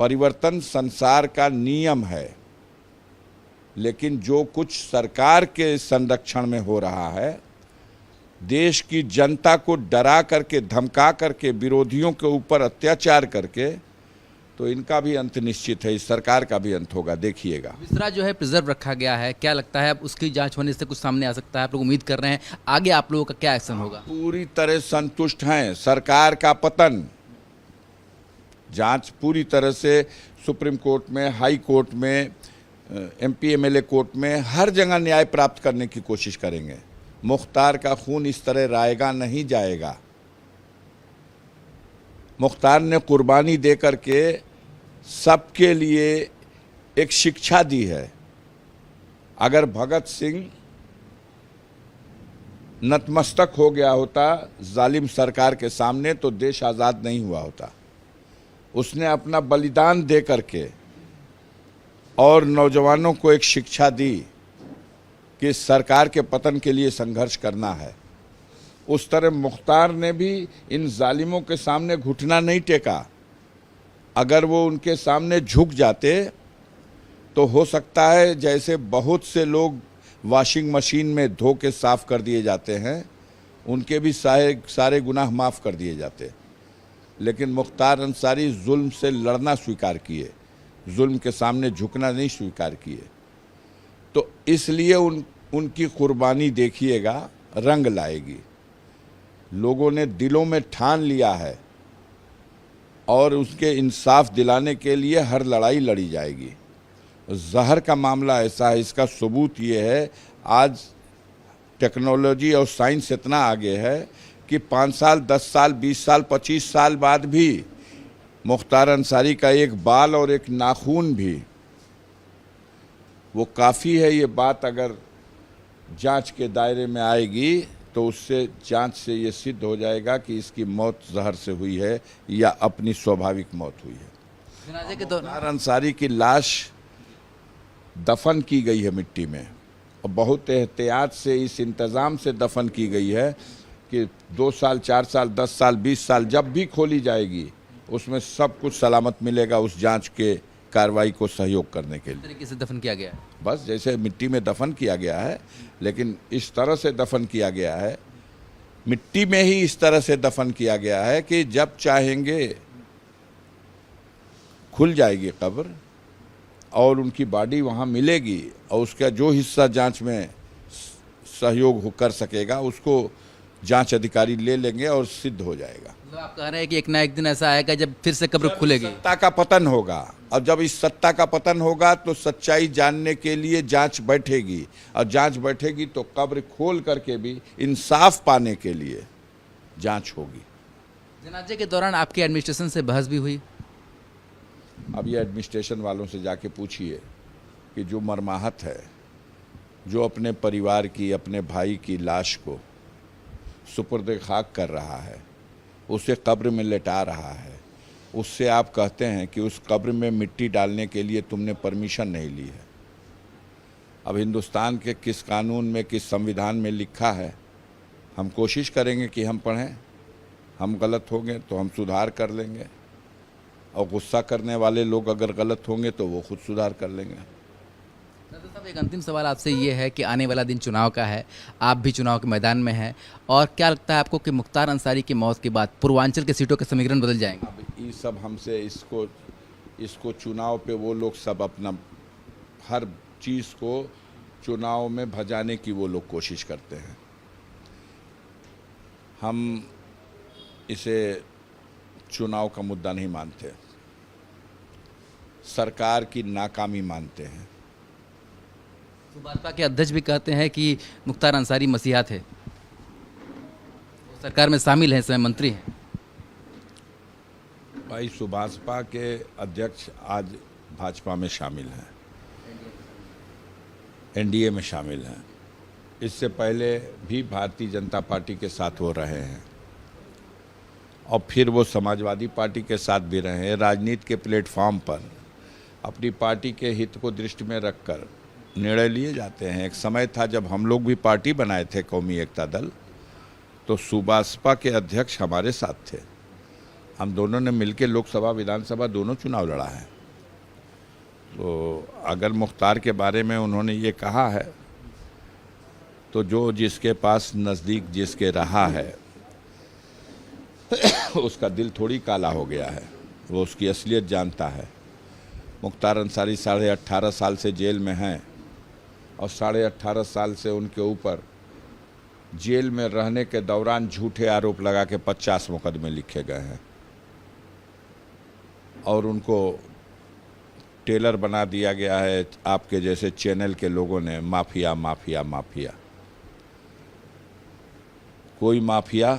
परिवर्तन संसार का नियम है, लेकिन जो कुछ सरकार के संरक्षण में हो रहा है, देश की जनता को डरा करके, धमका करके, विरोधियों के ऊपर अत्याचार करके, तो इनका भी अंत निश्चित है, इस सरकार का भी अंत होगा, देखिएगा। मिश्रा जो है प्रिजर्व रखा गया है, क्या लगता है अब उसकी जांच होने से कुछ सामने आ सकता है? आप लोग उम्मीद कर रहे हैं, आगे आप लोगों का क्या एक्शन होगा? पूरी तरह संतुष्ट हैं। सरकार का पतन, जांच पूरी तरह से सुप्रीम कोर्ट में, हाई कोर्ट में, एमपी एमएलए कोर्ट में, हर जगह न्याय प्राप्त करने की कोशिश करेंगे। मुख्तार का खून इस तरह रायगा नहीं जाएगा। मुख्तार ने कुर्बानी दे करके सबके लिए एक शिक्षा दी है। अगर भगत सिंह नतमस्तक हो गया होता जालिम सरकार के सामने, तो देश आज़ाद नहीं हुआ होता। उसने अपना बलिदान दे करके और नौजवानों को एक शिक्षा दी कि सरकार के पतन के लिए संघर्ष करना है। उस तरह मुख्तार ने भी इन जालिमों के सामने घुटना नहीं टेका। अगर वो उनके सामने झुक जाते तो हो सकता है जैसे बहुत से लोग वॉशिंग मशीन में धो के साफ कर दिए जाते हैं, उनके भी सारे गुनाह माफ़ कर दिए जाते। लेकिन मुख्तार अंसारी जुल्म से लड़ना स्वीकार किए, जुल्म के सामने झुकना नहीं स्वीकार किए। तो इसलिए उनकी कुर्बानी देखिएगा, रंग लाएगी। लोगों ने दिलों में ठान लिया है और उसके इंसाफ दिलाने के लिए हर लड़ाई लड़ी जाएगी। जहर का मामला ऐसा है, इसका सबूत ये है, आज टेक्नोलॉजी और साइंस इतना आगे है कि 5 साल, 10 साल, 20 साल, 25 साल बाद भी मुख्तार अंसारी का एक बाल और एक नाखून भी वो काफ़ी है। ये बात अगर जांच के दायरे में आएगी तो उससे, जांच से ये सिद्ध हो जाएगा कि इसकी मौत जहर से हुई है या अपनी स्वाभाविक मौत हुई है। जनाजे के दौरान मुख्तार अंसारी की लाश दफन की गई है मिट्टी में, और बहुत एहतियात से, इस इंतज़ाम से दफन की गई है कि 2 साल, 4 साल, 10 साल, 20 साल जब भी खोली जाएगी उसमें सब कुछ सलामत मिलेगा, उस जांच के कार्रवाई को सहयोग करने के लिए। तरीके से दफन किया गया है, बस जैसे मिट्टी में दफन किया गया है, लेकिन इस तरह से दफन किया गया है, मिट्टी में ही इस तरह से दफन किया गया है कि जब चाहेंगे खुल जाएगी कब्र और उनकी बॉडी वहाँ मिलेगी, और उसका जो हिस्सा जांच में सहयोग कर सकेगा उसको जांच अधिकारी ले लेंगे और सिद्ध हो जाएगा। तो आप कह रहे हैं कि एक ना एक दिन ऐसा आएगा जब फिर से कब्र खुलेगी। सत्ता का पतन होगा, और जब इस सत्ता का पतन होगा तो सच्चाई जानने के लिए जांच बैठेगी, और जांच बैठेगी तो कब्र खोल करके भी इंसाफ पाने के लिए जांच होगी। जनाजे के दौरान आपकी एडमिनिस्ट्रेशन से बहस भी हुई? अब ये एडमिनिस्ट्रेशन वालों से जाके पूछिए कि जो मरमाहत है, जो अपने परिवार की, अपने भाई की लाश को सुपुर्द खाक कर रहा है, उसे कब्र में लेटा रहा है, उससे आप कहते हैं कि उस कब्र में मिट्टी डालने के लिए तुमने परमिशन नहीं ली है। अब हिंदुस्तान के किस कानून में, किस संविधान में लिखा है, हम कोशिश करेंगे कि हम पढ़ें। हम गलत होंगे तो हम सुधार कर लेंगे, और गुस्सा करने वाले लोग अगर गलत होंगे तो वो खुद सुधार कर लेंगे। डॉक्टर साहब, एक अंतिम सवाल आपसे ये है कि आने वाला दिन चुनाव का है, आप भी चुनाव के मैदान में हैं, और क्या लगता है आपको कि मुख्तार अंसारी की मौत के बाद पूर्वांचल के सीटों के समीकरण बदल जाएंगे? अब ये सब हमसे इसको चुनाव पे वो लोग सब अपना हर चीज़ को चुनाव में भजाने की वो लोग कोशिश करते हैं। हम इसे चुनाव का मुद्दा नहीं मानते, सरकार की नाकामी मानते हैं। तो भाजपा के अध्यक्ष भी कहते हैं कि मुख्तार अंसारी मसीहा थे, वो सरकार में शामिल हैं, इस समय मंत्री हैं। भाई, सुभाषपा के अध्यक्ष आज भाजपा में शामिल हैं, एनडीए में शामिल हैं। इससे पहले भी भारतीय जनता पार्टी के साथ वो रहे हैं, और फिर वो समाजवादी पार्टी के साथ भी रहे हैं। राजनीति के प्लेटफॉर्म पर अपनी पार्टी के हित को दृष्टि में रखकर निर्णय लिए जाते हैं। एक समय था जब हम लोग भी पार्टी बनाए थे, कौमी एकता दल, तो सुभाषपा के अध्यक्ष हमारे साथ थे। हम दोनों ने मिलकर लोकसभा विधानसभा दोनों चुनाव लड़ा है। तो अगर मुख्तार के बारे में उन्होंने ये कहा है तो जो जिसके पास नज़दीक जिसके रहा है उसका दिल थोड़ी काला हो गया है, वो उसकी असलियत जानता है। मुख्तार अंसारी 18.5 साल से जेल में हैं और 18.5 साल से उनके ऊपर जेल में रहने के दौरान झूठे आरोप लगा के 50 मुकदमे लिखे गए हैं और उनको टेलर बना दिया गया है आपके जैसे चैनल के लोगों ने। माफिया माफिया माफिया, कोई माफिया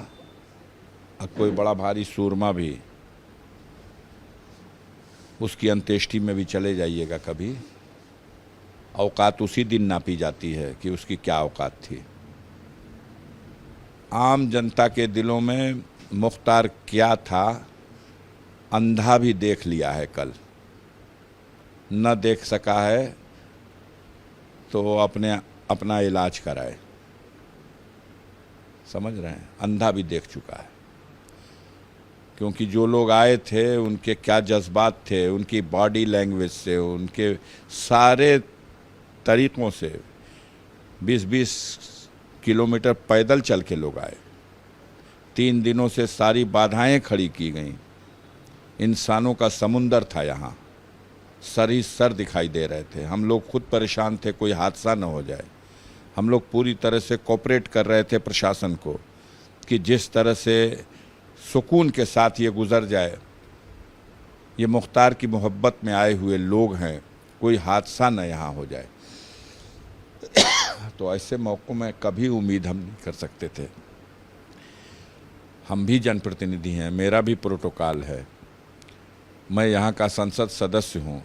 और कोई बड़ा भारी सूरमा भी उसकी अंत्येष्टि में भी चले जाइएगा कभी, औकात उसी दिन नापी जाती है कि उसकी क्या औकात थी। आम जनता के दिलों में मुख्तार क्या था अंधा भी देख लिया है। कल न देख सका है तो वो अपना इलाज कराए, समझ रहे हैं। अंधा भी देख चुका है, क्योंकि जो लोग आए थे उनके क्या जज्बात थे, उनकी बॉडी लैंग्वेज से, उनके सारे तरीक़ों से 20-20 किलोमीटर पैदल चल के लोग आए। 3 दिनों से सारी बाधाएं खड़ी की गईं। इंसानों का समुंदर था यहाँ, सर ही सर दिखाई दे रहे थे। हम लोग खुद परेशान थे कोई हादसा न हो जाए। हम लोग पूरी तरह से कोऑपरेट कर रहे थे प्रशासन को कि जिस तरह से सुकून के साथ ये गुजर जाए। ये मुख्तार की मोहब्बत में आए हुए लोग हैं, कोई हादसा न यहाँ हो जाए। तो ऐसे मौक़ों में कभी उम्मीद हम नहीं कर सकते थे। हम भी जनप्रतिनिधि हैं, मेरा भी प्रोटोकॉल है, मैं यहाँ का संसद सदस्य हूँ।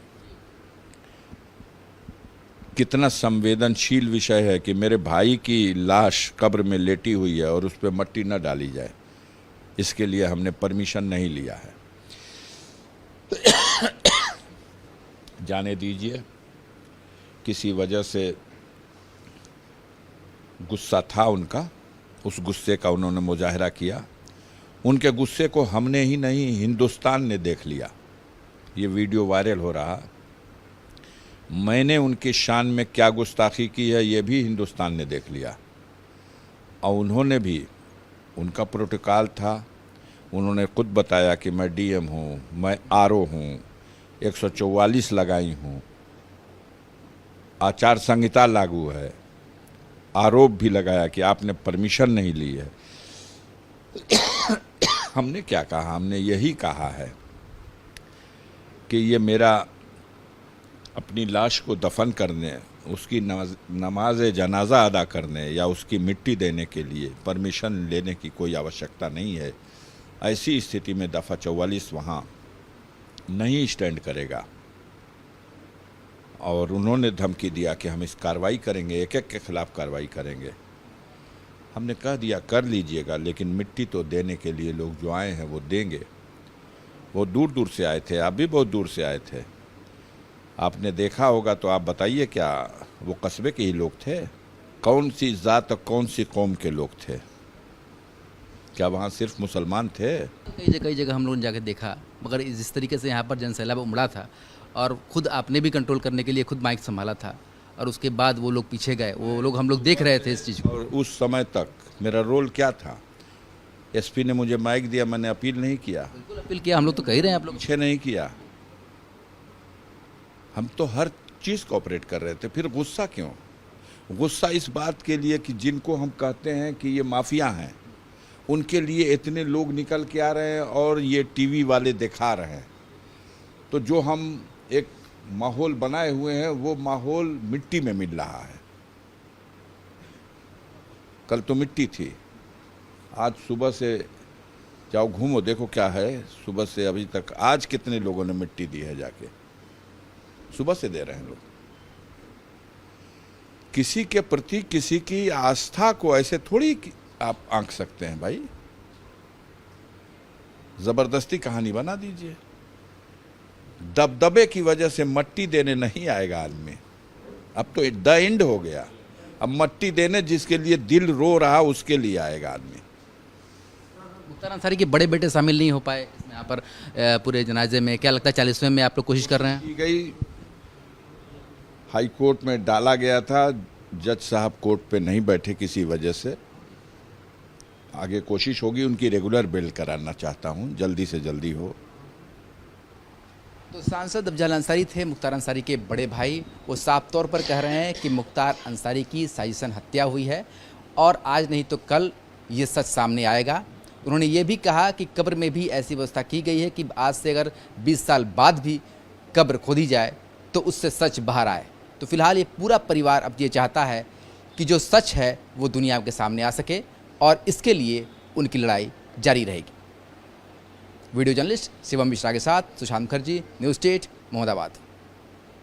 कितना संवेदनशील विषय है कि मेरे भाई की लाश कब्र में लेटी हुई है और उस पर मट्टी न डाली जाए, इसके लिए हमने परमिशन नहीं लिया है। जाने दीजिए, किसी वजह से गुस्सा था उनका, उस गुस्से का उन्होंने मुजाहरा किया। उनके गुस्से को हमने ही नहीं हिंदुस्तान ने देख लिया। ये वीडियो वायरल हो रहा, मैंने उनकी शान में क्या गुस्ताखी की है ये भी हिंदुस्तान ने देख लिया। और उन्होंने भी, उनका प्रोटोकॉल था, उन्होंने खुद बताया कि मैं डीएम हूँ, मैं आरओ हूँ, 144 लगाई हूँ, आचार संहिता लागू है, आरोप भी लगाया कि आपने परमिशन नहीं ली है। हमने क्या कहा? हमने यही कहा है कि ये मेरा अपनी लाश को दफन करने, उसकी नमाज जनाजा अदा करने या उसकी मिट्टी देने के लिए परमिशन लेने की कोई आवश्यकता नहीं है। ऐसी स्थिति में दफ़ा 44 वहाँ नहीं स्टैंड करेगा। और उन्होंने धमकी दिया कि हम इस कार्रवाई करेंगे, एक एक के खिलाफ कार्रवाई करेंगे। हमने कह दिया कर लीजिएगा, लेकिन मिट्टी तो देने के लिए लोग जो आए हैं वो देंगे। वो दूर दूर से आए थे, आप भी बहुत दूर से आए थे, आपने देखा होगा तो आप बताइए, क्या वो कस्बे के ही लोग थे? कौन सी ज़ात और कौन सी कौम के लोग थे? क्या वहाँ सिर्फ मुसलमान थे? कई जगह हम लोगों ने जाकर देखा, मगर जिस तरीके से यहाँ पर जनसैलाब उमड़ा था और खुद आपने भी कंट्रोल करने के लिए खुद माइक संभाला था और उसके बाद वो लोग पीछे गए, वो लोग हम लोग देख रहे थे इस चीज़ को। और उस समय तक मेरा रोल क्या था? एसपी ने मुझे माइक दिया, मैंने अपील नहीं किया। बिल्कुल अपील किया, हम लोग तो कह ही रहे हैं, आप लोग पीछे नहीं किया। हम तो हर चीज़ कोऑपरेट कर रहे थे। फिर गुस्सा क्यों? गुस्सा इस बात के लिए कि जिनको हम कहते हैं कि ये माफिया हैं, उनके लिए इतने लोग निकल के आ रहे हैं और ये टीवी वाले दिखा रहे हैं। तो जो हम एक माहौल बनाए हुए हैं वो माहौल मिट्टी में मिल रहा है। कल तो मिट्टी थी, आज सुबह से जाओ घूमो, देखो क्या है। सुबह से अभी तक आज कितने लोगों ने मिट्टी दी है, जाके सुबह से दे रहे हैं लोग। किसी के प्रति किसी की आस्था को ऐसे थोड़ी आप आंक सकते हैं भाई। जबरदस्ती कहानी बना दीजिए। दबदबे की वजह से मट्टी देने नहीं आएगा आदमी। अब तो द एंड हो गया। अब मट्टी देने जिसके लिए दिल रो रहा उसके लिए आएगा आदमी। मुख्तार अंसारी के बड़े बेटे शामिल नहीं हो पाए इसमें यहाँ पर पूरे जनाजे में, क्या लगता है 40वें में आप लोग कोशिश कर रहे हैं? की गई, हाई कोर्ट में डाला गया था, जज साहब कोर्ट पे नहीं बैठे किसी वजह से। आगे कोशिश होगी, उनकी रेगुलर बेल कराना चाहता हूं, जल्दी से जल्दी हो। तो सांसद अफजल अंसारी थे मुख्तार अंसारी के बड़े भाई। वो साफ तौर पर कह रहे हैं कि मुख्तार अंसारी की साजिशन हत्या हुई है और आज नहीं तो कल ये सच सामने आएगा। उन्होंने ये भी कहा कि कब्र में भी ऐसी व्यवस्था की गई है कि आज से अगर 20 साल बाद भी कब्र खोदी जाए तो उससे सच बाहर आए। तो फिलहाल ये पूरा परिवार अब ये चाहता है कि जो सच है वो दुनिया के सामने आ सके और इसके लिए उनकी लड़ाई जारी रहेगी। वीडियो जर्नलिस्ट शिवम मिश्रा के साथ सुशांत मुखर्जी, न्यूज़ स्टेट, मोहम्मदाबाद।